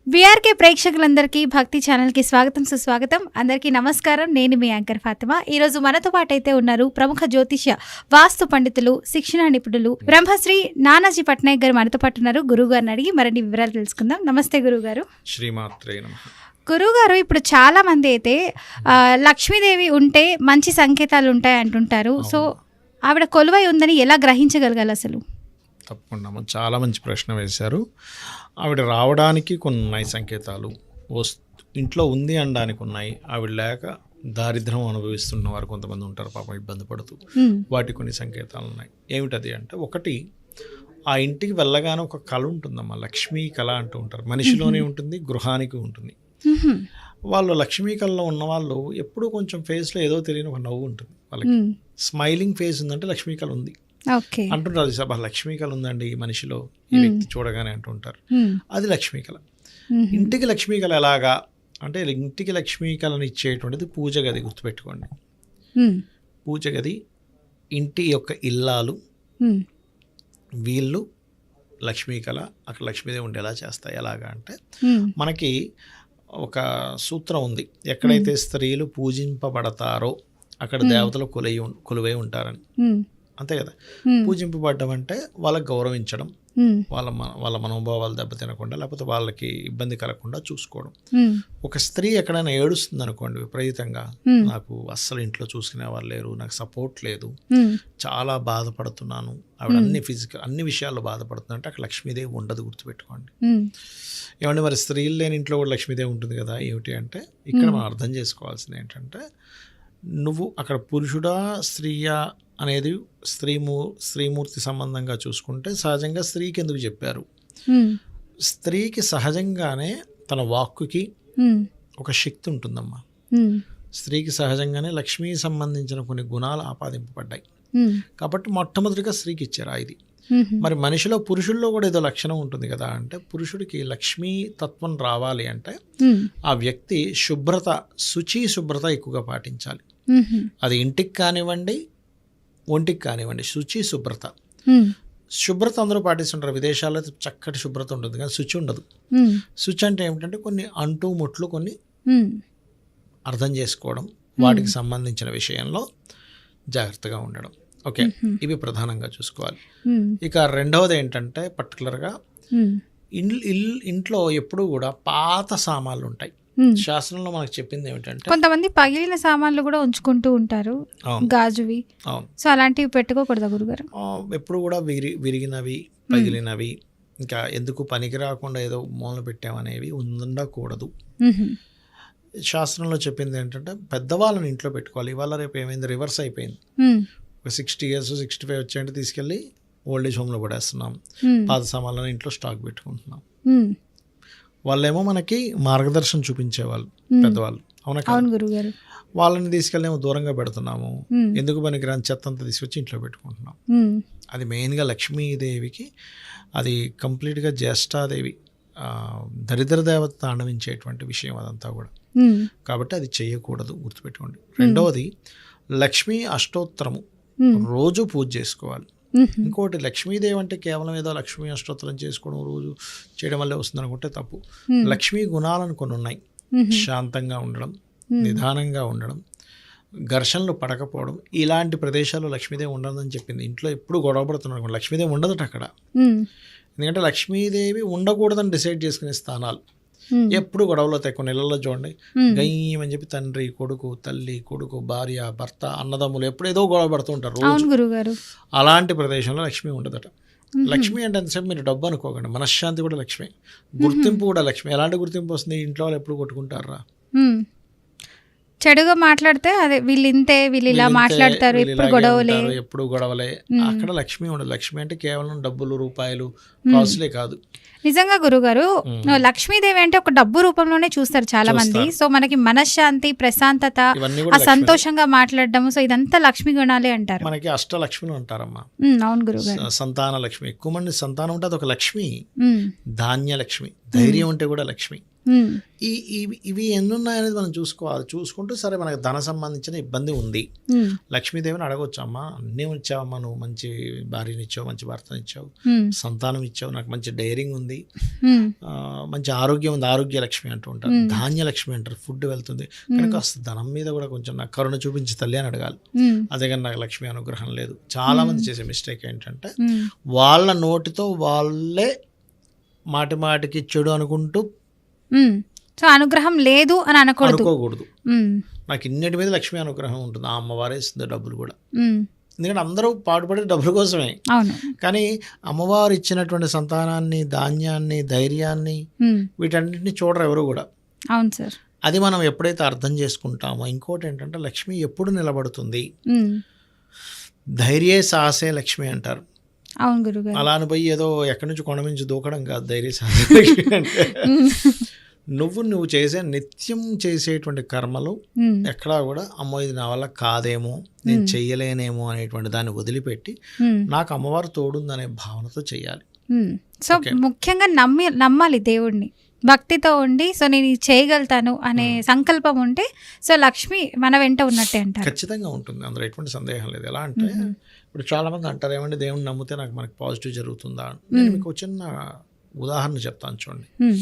BRK ప్రేక్షకులందరికీ భక్తి ఛానల్కి స్వాగతం సుస్వాగతం. అందరికీ నమస్కారం. నేను మీ యాంకర్ ఫాతిమా. ఈరోజు మనతో పాటు అయితే ఉన్నారు ప్రముఖ జ్యోతిష్య వాస్తు పండితులు, శిక్షణ నిపుణులు బ్రహ్మశ్రీ నానాజీ పట్నాయక్ గారు మనతో పాటు ఉన్నారు. గురువు గారిని అడిగి మరిన్ని వివరాలు తెలుసుకుందాం. నమస్తే గురువుగారు. శ్రీమాత్రే నమః. గురువుగారు, ఇప్పుడు చాలా మంది అయితే లక్ష్మీదేవి ఉంటే మంచి సంకేతాలు ఉంటాయి అంటుంటారు. సో ఆవిడ కొలువై ఉందని ఎలా గ్రహించగలగాలి అసలు? తప్పకుండా చాలా మంచి ప్రశ్న వేశారు. ఆవిడ రావడానికి కొన్ని ఉన్నాయి సంకేతాలు, ఇంట్లో ఉంది అనడానికి ఉన్నాయి. ఆవిడ లేక దారిద్ర్యం అనుభవిస్తున్న వారు కొంతమంది ఉంటారు, పాపం ఇబ్బంది పడుతూ. వాటి కొన్ని సంకేతాలు ఉన్నాయి. ఏమిటది అంటే, ఒకటి, ఆ ఇంటికి వెళ్ళగానే ఒక కళ ఉంటుందమ్మా, లక్ష్మీ కళ అంటూ ఉంటారు. మనిషిలోనే ఉంటుంది, గృహానికి ఉంటుంది. వాళ్ళు లక్ష్మీ కళలో ఉన్న వాళ్ళు ఎప్పుడూ కొంచెం ఫేస్లో ఏదో తెలియని ఒక నవ్వు ఉంటుంది వాళ్ళకి. స్మైలింగ్ ఫేస్ ఉందంటే లక్ష్మీ కళ ఉంది అంటుంటారు. సభ లక్ష్మీ కళ ఉందండి ఈ మనిషిలో, ఈ వ్యక్తి చూడగానే అంటుంటారు. అది లక్ష్మీ కళ. ఇంటికి లక్ష్మీ కళ ఎలాగా అంటే, ఇంటికి లక్ష్మీ కళని ఇచ్చేటువంటిది పూజ గది. గుర్తుపెట్టుకోండి, పూజ గది, ఇంటి యొక్క ఇల్లాలు, వీళ్ళు లక్ష్మీ కళ అక్కడ లక్ష్మీదేవి ఉండేలా చేస్తాయి. ఎలాగా అంటే, మనకి ఒక సూత్రం ఉంది, ఎక్కడైతే స్త్రీలు పూజింపబడతారో అక్కడ దేవతలు కొలువై ఉంటారని. అంతే కదా. పూజింపబడ్డం అంటే వాళ్ళకి గౌరవించడం, వాళ్ళ మనోభావాలు దెబ్బతినకుండా, లేకపోతే వాళ్ళకి ఇబ్బంది కలగకుండా చూసుకోవడం. ఒక స్త్రీ ఎక్కడైనా ఏడుస్తుంది అనుకోండి విపరీతంగా, నాకు అస్సలు ఇంట్లో చూసుకునే వాళ్ళు లేరు, నాకు సపోర్ట్ లేదు, చాలా బాధపడుతున్నాను, ఆవిడ అన్ని విషయాల్లో బాధపడుతున్నా అంటే అక్కడ లక్ష్మీదేవి ఉండదు. గుర్తుపెట్టుకోండి. ఏమంటే మరి స్త్రీలు లేని ఇంట్లో కూడా లక్ష్మీదేవి ఉంటుంది కదా. ఏమిటి అంటే, ఇక్కడ మనం అర్థం చేసుకోవాల్సింది ఏంటంటే, నువ్వు అక్కడ పురుషుడా స్త్రీయా అనేది స్త్రీమూర్తి సంబంధంగా చూసుకుంటే, సహజంగా స్త్రీకి ఎందుకు చెప్పారు? స్త్రీకి సహజంగానే తన వాక్కుకి ఒక శక్తి ఉంటుందమ్మా. స్త్రీకి సహజంగానే లక్ష్మీ సంబంధించిన కొన్ని గుణాలు ఆపాదింపబడ్డాయి కాబట్టి మొట్టమొదటిగా స్త్రీకి ఇచ్చారు ఇది. మరి మనిషిలో పురుషుల్లో కూడా ఏదో లక్షణం ఉంటుంది కదా. అంటే పురుషుడికి లక్ష్మీ తత్వం రావాలి అంటే ఆ వ్యక్తి శుభ్రత ఎక్కువగా పాటించాలి. అది ఇంటికి కానివ్వండి, ఒంటికి కానివ్వండి, శుభ్రత అందరూ పాటిస్తుంటారు. విదేశాల్లో చక్కటి శుభ్రత ఉంటుంది కానీ శుచి ఉండదు. శుచి అంటే ఏమిటంటే కొన్ని అంటూ ముట్లు కొన్ని అర్థం చేసుకోవడం, వాటికి సంబంధించిన విషయంలో జాగ్రత్తగా ఉండడం. ఓకే, ఇవి ప్రధానంగా చూసుకోవాలి. ఇక రెండవది ఏంటంటే, పర్టికులర్గా ఇంట్లో ఎప్పుడూ కూడా పాత సామాన్లు ఉంటాయి. శాస్త్రంలో మనకు చెప్పింది ఏమిటంటే, కొంతమంది పగిలిన సామాన్లు కూడా ఉంచుకుంటూ ఉంటారు, గాజువి. సో అలాంటివి పెట్టుకోకూడదా గురుగారు? ఎప్పుడు కూడా విరిగినవి, పగిలినవి, ఇంకా ఎందుకు పనికి రాకుండా ఏదో మూలన పెట్టామనేవి ఉండకూడదు. శాస్త్రంలో చెప్పింది ఏంటంటే, పెద్దవాళ్ళని ఇంట్లో పెట్టుకోవాలి. ఇవాళ రేపు ఏమైంది, రివర్స్ అయిపోయింది. ఒక 60 years 65 వచ్చేంటే తీసుకెళ్ళి ఓల్డ్ ఏజ్ హోమ్లో పడేస్తున్నాం. పాత సామాన్లను ఇంట్లో స్టాక్ పెట్టుకుంటున్నాం. వాళ్ళేమో మనకి మార్గదర్శనం చూపించేవాళ్ళు పెద్దవాళ్ళు, అవునా? వాళ్ళని తీసుకెళ్ళి ఏమో దూరంగా పెడుతున్నాము. ఎందుకు పనికిరాని చెత్త అంతా తీసుకొచ్చి ఇంట్లో పెట్టుకుంటున్నాం. అది మెయిన్గా లక్ష్మీదేవికి, అది కంప్లీట్గా జ్యేష్ఠాదేవి, దరిద్ర దేవత తాండవించేటువంటి విషయం అదంతా కూడా. కాబట్టి అది చేయకూడదు, గుర్తుపెట్టుకోండి. రెండవది, లక్ష్మీ అష్టోత్తరము రోజు పూజ చేసుకోవాలి. ఇంకోటి, లక్ష్మీదేవి అంటే కేవలం ఏదో లక్ష్మీ అష్టోత్తరం చేసుకోవడం రోజు చేయడం వల్లే వస్తుంది అనుకుంటే తప్పు. లక్ష్మీ గుణాలను కొన్ని ఉన్నాయి. శాంతంగా ఉండడం, నిదానంగా ఉండడం, ఘర్షణలు పడకపోవడం. ఇలాంటి ప్రదేశాల్లో లక్ష్మీదేవి ఉండదని చెప్పింది. ఇంట్లో ఎప్పుడు గొడవ పడుతున్నారు, లక్ష్మీదేవి ఉండదట అక్కడ. ఎందుకంటే లక్ష్మీదేవి ఉండకూడదని డిసైడ్ చేసుకునే స్థానాలు. ఎప్పుడు గొడవలో కొన్ని నెలల్లో చూడండి, గయ్యమని చెప్పి తండ్రి కొడుకు, తల్లి కొడుకు, భార్య భర్త, అన్నదమ్ములు ఎప్పుడు ఏదో గొడవ పడుతూ ఉంటారు రోజు. అలాంటి ప్రదేశంలో లక్ష్మి ఉండదట. లక్ష్మి అంటే ఎంతసేపు మీరు డబ్బు అనుకోకండి, మనశ్శాంతి కూడా లక్ష్మి, గుర్తింపు కూడా లక్ష్మి. ఎలాంటి గుర్తింపు వస్తుంది? ఇంట్లో వాళ్ళు ఎప్పుడు కొట్టుకుంటారా, చెడుగా మాట్లాడితే అదే వీళ్ళు ఇంతే, వీళ్ళు ఇలా మాట్లాడతారు, ఎప్పుడు గొడవలే. అక్కడ లక్ష్మి ఉండదు. లక్ష్మి అంటే కేవలం డబ్బులు, రూపాయలు, కాసులే కాదు. నిజంగా గురుగారు, లక్ష్మీదేవి అంటే ఒక డబ్బు రూపంలోనే చూస్తారు చాలా మంది. సో మనకి మనశ్శాంతి, ప్రశాంతత, సంతోషంగా మాట్లాడడం, సో ఇదంతా లక్ష్మీ గుణాలే అంటారు. మనకి అష్టలక్ష్మిలు అంటారమ్మా. అవును గురుగారు. సంతాన లక్ష్మి, ఎక్కువ మంది సంతానం ఉంటే అదొక లక్ష్మి. ధాన్య లక్ష్మి, ధైర్యం ఉంటే కూడా లక్ష్మి. ఉమ్, ఇవి ఎన్ని ఉన్నాయనేది మనం చూసుకోవాలి. చూసుకుంటూ సరే మనకు ధన సంబంధించిన ఇబ్బంది ఉంది, ఉమ్, లక్ష్మీదేవిని అడగొచ్చు, అమ్మా అన్నీ ఇచ్చావమ్మా, నువ్వు మంచి భార్యనిచ్చావు, మంచి భర్తనిచ్చావు, ఉమ్, సంతానం ఇచ్చావు, నాకు మంచి డైరింగ్ ఉంది, ఉమ్, మంచి ఆరోగ్యం ఉంది, ఆరోగ్య లక్ష్మి అంటూ ఉంటారు, ధాన్య లక్ష్మి అంటారు, ఫుడ్ వెళ్తుంది, కానీ కాస్త ధనం మీద కూడా కొంచెం నాకు కరుణ చూపించి తల్లి అని అడగాలి. ఉమ్, అదే కానీ నాకు లక్ష్మి అనుగ్రహం లేదు. చాలా మంది చేసే మిస్టేక్ ఏంటంటే ఉమ్, వాళ్ళ నోటితో వాళ్ళే మాటి మాటికి చెడు అనుకుంటూ ఉమ్. సో అనుగ్రహం లేదు అని అనకూడదు. అనుకోకూడదు. ఉమ్, నాకు ఇన్నిటి మీద లక్ష్మి అనుగ్రహం ఉంటుంది, ఆ అమ్మవారే ఇస్తుంది డబ్బులు కూడా. ఉమ్, ఎందుకంటే అందరూ పాటుపడేది డబ్బుల కోసమే, అవును. కానీ అమ్మవారు ఇచ్చినటువంటి సంతానాన్ని, ధాన్యాన్ని, ధైర్యాన్ని, ఉమ్, వీటన్నిటిని చూడరు ఎవరు కూడా. అవును సార్. అది మనం ఎప్పుడైతే అర్థం చేసుకుంటామో, ఇంకోటి ఏంటంటే లక్ష్మి ఎప్పుడు నిలబడుతుంది, ఉమ్, ధైర్యే సాహసే లక్ష్మి అంటారు. అవును గురుగారు. అలా అని పోయి ఏదో ఎక్కడి నుంచి కొండ నుంచి దూకడం కాదు ధైర్య సాహసే లక్ష్మి అంటే. నువ్వు చేసే నిత్యం చేసేటువంటి కర్మలు ఉమ్, ఎక్కడా కూడా అమ్మో ఇది నా వల్ల కాదేమో, నేను చెయ్యలేనేమో అనేటువంటి దాన్ని వదిలిపెట్టి ఉమ్, నాకు అమ్మవారు తోడుందనే భావనతో చేయాలి. ఉమ్. సో ముఖ్యంగా నమ్మాలి దేవుడిని, భక్తితో ఉండి సో నేను ఇది చేయగలుగుతాను అనే సంకల్పం ఉంటే సో లక్ష్మి మన వెంట ఉన్నట్టే అంటారు. ఖచ్చితంగా ఉంటుంది, అందులో ఎటువంటి సందేహం లేదు. ఎలా అంటే ఇప్పుడు చాలామంది అంటారు, ఏమంటే దేవుడిని నమ్మితే మనకు పాజిటివ్ జరుగుతుందా. నేను మీకు ఒక చిన్న ఉదాహరణ చెప్తాను చూడండి. ఉమ్,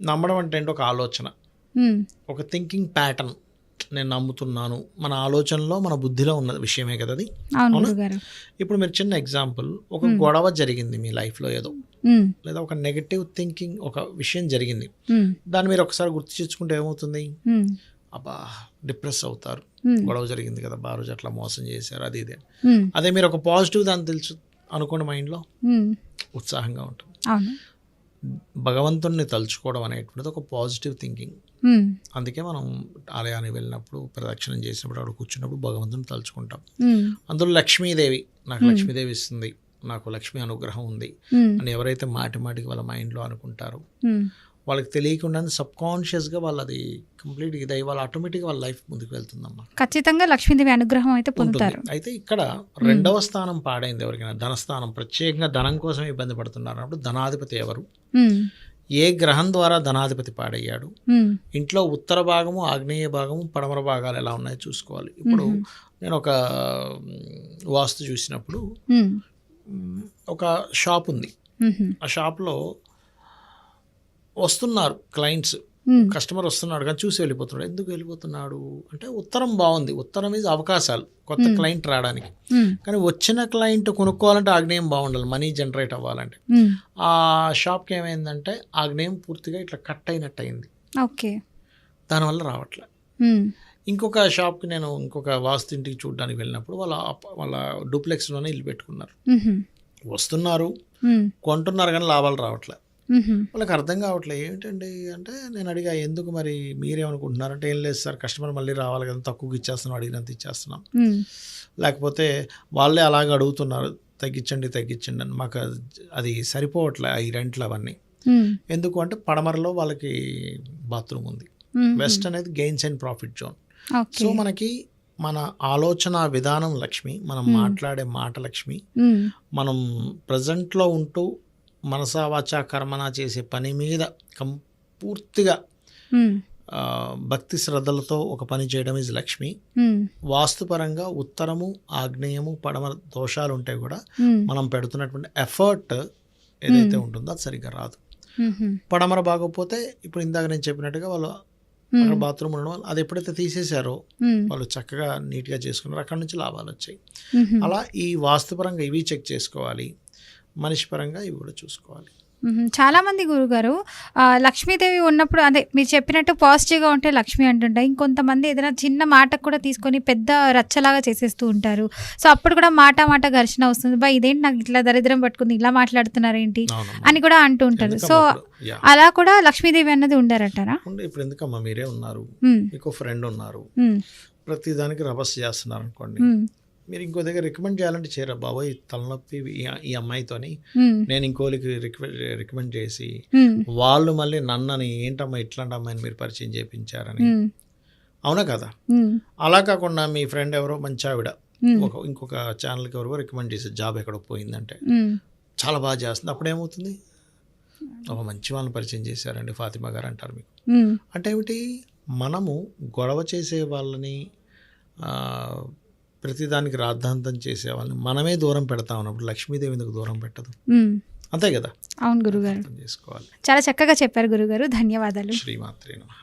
నమ్మడం అంటే ఏంటో ఒక ఆలోచన, ఉమ్, ఒక థింకింగ్ ప్యాటర్న్. నేను నమ్ముతున్నాను, మన ఆలోచనలో మన బుద్ధిలో ఉన్న విషయమే కదా అది. అవును గురుగారు. ఇప్పుడు మీరు చిన్న ఎగ్జాంపుల్, ఒక గొడవ జరిగింది మీ లైఫ్లో ఏదో, ఉమ్, లేదా ఒక నెగటివ్ థింకింగ్ ఒక విషయం జరిగింది, ఉమ్, దాన్ని మీరు ఒకసారి గుర్తు తెచ్చుకుంటే ఏమవుతుంది, ఉమ్, అబ్బా డిప్రెస్ అవుతారు, ఉమ్, గొడవ జరిగింది కదా, బా రోజు అట్లా మోసం చేశారు అది ఇదే. ఉమ్, అదే మీరు ఒక పాజిటివ్ దాన్ని తెలుసు అనుకోండి, మైండ్లో ఉమ్, ఉత్సాహంగా ఉంటుంది. అవును. భగవంతుణ్ణి తలుచుకోవడం అనేటువంటిది ఒక పాజిటివ్ థింకింగ్. ఉమ్, అందుకే మనం ఆలయానికి వెళ్ళినప్పుడు, ప్రదక్షిణం చేసినప్పుడు, అక్కడ కూర్చున్నప్పుడు భగవంతుని తలుచుకుంటాం. ఉమ్, అందులో లక్ష్మీదేవి, నాకు లక్ష్మీదేవి ఇస్తుంది, నాకు లక్ష్మీ అనుగ్రహం ఉంది ఉమ్, అని ఎవరైతే మాటి మాటికి వాళ్ళ మైండ్లో అనుకుంటారో, ఉమ్, వాళ్ళకి తెలియకుండానే సబ్కాన్షియస్గా వాళ్ళు అది కంప్లీట్గా ఇదై వాళ్ళ ఆటోమేటిక్గా వాళ్ళ లైఫ్ ముందుకు వెళ్తుందమ్మా. ఖచ్చితంగా లక్ష్మీదేవి అనుగ్రహం అయితే పొందుతారు. అయితే ఇక్కడ రెండవ స్థానం పాడైంది ఎవరికైనా, ధనస్థానం, ప్రత్యేకంగా ధనం కోసం ఇబ్బంది పడుతున్నారు అన్నప్పుడు ధనాధిపతి ఎవరు, ఉమ్, ఏ గ్రహం ద్వారా ధనాధిపతి పాడయ్యాడు, ఉమ్, ఇంట్లో ఉత్తర భాగము, ఆగ్నేయ భాగము, పడమర భాగాలు ఎలా ఉన్నాయో చూసుకోవాలి. ఇప్పుడు నేను ఒక వాస్తు చూసినప్పుడు ఉమ్, ఒక షాప్ ఉంది, ఉమ్, ఆ షాప్లో వస్తున్నారు క్లయింట్స్, ఉమ్, కస్టమర్ వస్తున్నాడు కానీ చూసి వెళ్ళిపోతున్నాడు. ఎందుకు వెళ్ళిపోతున్నాడు అంటే ఉత్తరం బాగుంది, ఉత్తరం మీద అవకాశాలు కొత్త క్లయింట్ రావడానికి, ఉమ్, కానీ వచ్చిన క్లయింట్ కొనుక్కోవాలంటే ఆగ్నేయం బాగుండాలి, మనీ జనరేట్ అవ్వాలంటే. ఉమ్, ఆ షాప్కి ఏమైందంటే ఆగ్నేయం పూర్తిగా ఇట్లా కట్ అయినట్టు అయింది, ఓకే. దానివల్ల రావట్లే. ఉమ్, ఇంకొక షాప్కి నేను ఇంకొక వాస్తు ఇంటికి చూడడానికి వెళ్ళినప్పుడు వాళ్ళ డూప్లెక్స్లోనే ఇల్లు పెట్టుకున్నారు, ఉమ్, వస్తున్నారు ఉమ్, కొంటున్నారు కానీ లాభాలు రావట్లే. ఉమ్, వాళ్ళకి అర్థం కావట్లేదు ఏంటండి అంటే, నేను అడిగా ఎందుకు మరి మీరేమనుకుంటున్నారంటే, ఏం లేదు సార్ కస్టమర్ మళ్ళీ రావాలి కదా, తక్కువకి ఇచ్చేస్తున్నాం, అడిగినంత ఇచ్చేస్తున్నాం, ఉమ్, లేకపోతే వాళ్ళే అలాగే అడుగుతున్నారు తగ్గించండి తగ్గించండి అని, మాకు అది సరిపోవట్లే ఈ రెంట్లు అవన్నీ. ఉమ్, ఎందుకు అంటే పడమరలో వాళ్ళకి బాత్రూమ్ ఉంది, ఉమ్, వెస్ట్ అనేది gains and profit zone. Okay. So మనకి మన ఆలోచన విధానం లక్ష్మి, మనం మాట్లాడే మాట లక్ష్మి, ఉమ్, మనం ప్రజెంట్లో ఉంటూ మనసా వాచా కర్మన చేసే పని మీద పూర్తిగా ఉమ్, భక్తి శ్రద్ధలతో ఒక పని చేయడం ఇస్ లక్ష్మి. ఉమ్, వాస్తుపరంగా ఉత్తరము, ఆగ్నేయము, పడమర దోషాలు ఉంటే కూడా ఉమ్, మనం పెడుతున్నటువంటి ఎఫర్ట్ ఏదైతే ఉంటుందో అది సరిగ్గా రాదు. ఉమ్, పడమర బాగోపోతే ఇప్పుడు ఇందాక నేను చెప్పినట్టుగా వాళ్ళు అక్కడ బాత్రూమ్ ఉండడం వల్ల అది ఎప్పుడైతే తీసేశారో ఉమ్, వాళ్ళు చక్కగా నీట్గా చేసుకున్నారు, అక్కడ నుంచి లాభాలు వచ్చాయి. ఉమ్, అలా ఈ వాస్తుపరంగా ఇవి చెక్ చేసుకోవాలి, మనిషి పరంగా ఇవి కూడా చూసుకోవాలి. చాలా మంది గురుగారు లక్ష్మీదేవి ఉన్నప్పుడు అదే మీరు చెప్పినట్టు పాజిటివ్గా ఉంటే లక్ష్మి అంటుంటారు. ఇంకొంతమంది ఏదైనా చిన్న మాటకు కూడా తీసుకొని పెద్ద రచ్చలాగా చేసేస్తూ ఉంటారు. సో అప్పుడు కూడా మాట ఘర్షణ వస్తుంది, బా ఇదేంటి నాకు ఇట్లా దరిద్రం పట్టుకుంది, ఇలా మాట్లాడుతున్నారు ఏంటి అని కూడా అంటూ ఉంటారు. సో అలా కూడా లక్ష్మీదేవి అన్నది ఉండారంటారా? ఇప్పుడు ఎందుకమ్మా మీరే ఉన్నారు, మీకు ఫ్రెండ్ ఉన్నారు, ప్రతి దానికి రభస్ చేస్తున్నారు అనుకోండి, మీరు ఇంకో దగ్గర రికమెండ్ చేయాలంటే చేయరా బాబోయ్ తలనొప్పి ఈ అమ్మాయితోని నేను ఇంకోరికి రికమెండ్ చేసి వాళ్ళు మళ్ళీ నన్నని ఏంటమ్మా ఇట్లాంటి అమ్మాయిని మీరు పరిచయం చేయించారని, అవునా కదా? అలా కాకుండా మీ ఫ్రెండ్ ఎవరో మంచి ఆవిడ ఇంకొక ఛానల్కి ఎవరో రికమెండ్ చేసి జాబ్ ఎక్కడో పోయిందంటే చాలా బాగా చేస్తుంది, అప్పుడు ఏమవుతుంది? ఒక మంచి వాళ్ళని పరిచయం చేశారండి ఫాతిమా గారు అంటారు మీకు. ఉమ్, అంటే ఏమిటి, మనము గొడవ చేసే వాళ్ళని, ప్రతిదానికి రాద్ధాంతం చేసే వాళ్ళని మనమే దూరం పెడతా ఉన్నప్పుడు లక్ష్మీదేవి ఎందుకు దూరం పెట్టదు? ఉమ్. అంతే కదా, అవును గురుగారు, అర్థం చేసుకోవాలి. చాలా చక్కగా చెప్పారు గురుగారు, ధన్యవాదాలు. శ్రీమాత్రే నమః.